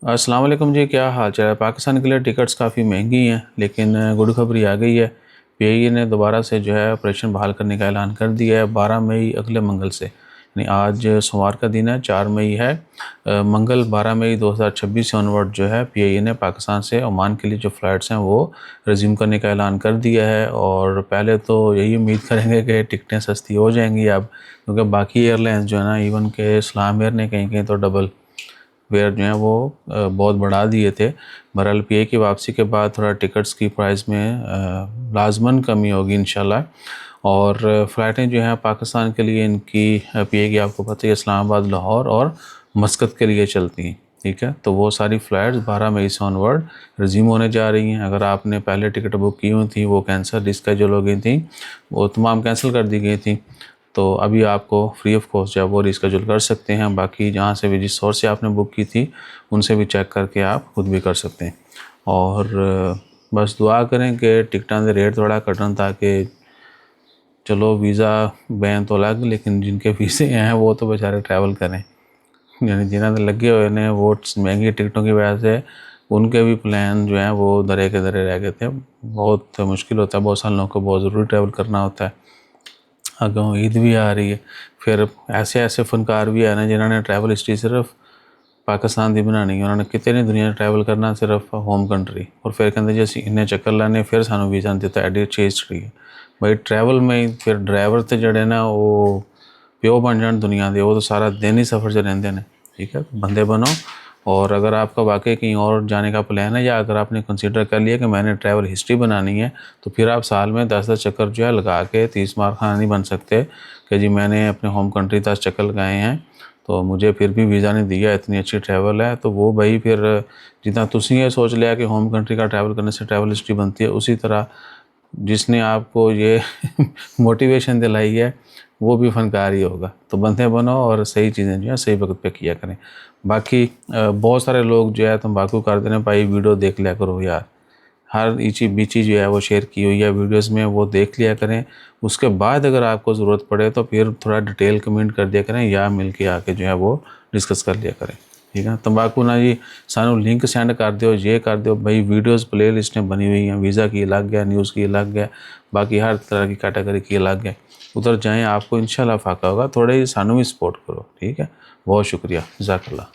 अस्सलाम वालेकुम जी, क्या हाल चाल है। पाकिस्तान के लिए टिकट्स काफ़ी महंगी हैं, लेकिन गुड खबरी आ गई है। पीआईए ने दोबारा से जो है ऑपरेशन बहाल करने का ऐलान कर दिया है 12 मई अगले मंगल से, यानी आज सोमवार का दिन है, 4 मई है। मंगल 12 मई 2026 से ऑनवर्ड जो है पीआईए ने पाकिस्तान से ओमान के लिए जो फ़्लाइट्स हैं वो रिज्यूम करने का ऐलान कर दिया है। और पहले तो यही उम्मीद करेंगे कि टिकटें सस्ती हो जाएंगी अब, क्योंकि बाकी एयरलाइंस जो है ना, इवन के इस्लाम एयर ने कहीं कहीं तो डबल फेयर जो हैं वो बहुत बढ़ा दिए थे। बहरहाल पीए की वापसी के बाद थोड़ा टिकट्स की प्राइस में लाजमन कमी होगी इंशाल्लाह। और फ़्लाइटें जो हैं पाकिस्तान के लिए इनकी पीए की आपको पता है इस्लामाबाद, लाहौर और मस्कत के लिए चलती हैं। ठीक है, तो वो सारी फ़्लाइट्स 12 मई से ऑनवर्ड रिज्यूम होने जा रही हैं। अगर आपने पहले टिकट बुक की हुई थी वो कैंसिल रिस्केड्यूल हो गई थी, वो तमाम कैंसिल कर दी गई थी, तो अभी आपको फ्री ऑफ कॉस्ट जो है वो रिस्केड्यूल कर सकते हैं। बाकी जहाँ से भी, जिस सोर्स से आपने बुक की थी उनसे भी चेक करके आप खुद भी कर सकते हैं। और बस दुआ करें कि टिकटां के रेट थोड़ा घटन, ताकि चलो वीज़ा बैन तो अलग, लेकिन जिनके वीज़े हैं वो तो बेचारे ट्रैवल करें। यानी जिन्होंने लगे हुए ने वो महंगी टिकटों की वजह से उनके भी प्लान जो हैं वो धरे के धरे रह गए थे। बहुत मुश्किल होता है, बहुत सारे लोगों को बहुत ज़रूरी ट्रैवल करना होता है। अगों ईद भी आ रही है, फिर ऐसे ऐसे फनकार भी आ रहे हैं जिन्होंने ट्रैवल हिस्ट्री सिर्फ पाकिस्तान की बनानी है, उन्होंने कितने नहीं दुनिया ट्रैवल करना सिर्फ होम कंट्री, और फिर कहते जी असं इन्ने चक्कर लाने फिर सानू वीज़ा नहीं दिता, एडी अच्छी हिस्ट्री है। भाई ट्रैवल में ही फिर ड्राइवर तो जड़े ना वो प्यो बन जान दुनिया के, वो तो सारा दिन ही सफ़र च रहते हैं। ठीक है, बंदे बनो। और अगर आपका वाकई कहीं और जाने का प्लान है, या अगर आपने कंसीडर कर लिया कि मैंने ट्रैवल हिस्ट्री बनानी है, तो फिर आप साल में 10-10 चक्कर जो है लगा के 30 मार खाना नहीं बन सकते कि जी मैंने अपने होम कंट्री 10 चक्कर लगाए हैं तो मुझे फिर भी वीज़ा नहीं दिया, इतनी अच्छी ट्रैवल है। तो वो भाई फिर जितना तुसी ये सोच लिया कि होम कंट्री का ट्रैवल करने से ट्रैवल हिस्ट्री बनती है, उसी तरह जिसने आपको ये मोटिवेशन दिलाई है वो भी फ़नकार ही होगा। तो बंदे बनो और सही चीज़ें जो है सही वक्त पे किया करें। बाकी बहुत सारे लोग जो है तंबाकू कर देने, भाई वीडियो देख लिया करो यार, हर ईची बीची जो है वो शेयर की हुई है वीडियोस में, वो देख लिया करें। उसके बाद अगर आपको ज़रूरत पड़े तो फिर थोड़ा डिटेल कमेंट कर दिया करें, या मिल के आके जो है वो डिस्कस कर लिया करें। ठीक है, तंबाकू ना जी सानू लिंक सेंड कर दो, ये कर दो भाई, वीडियोस प्ले लिस्टें बनी हुई हैं, वीज़ा की अलग है, न्यूज़ की अलग है, बाकी हर तरह की कैटेगरी की अलग है। उधर जाएँ, आपको इंशाल्लाह फ़ायदा होगा। थोड़े ही सानू भी सपोर्ट करो। ठीक है, बहुत शुक्रिया, जज़ाकल्लाह।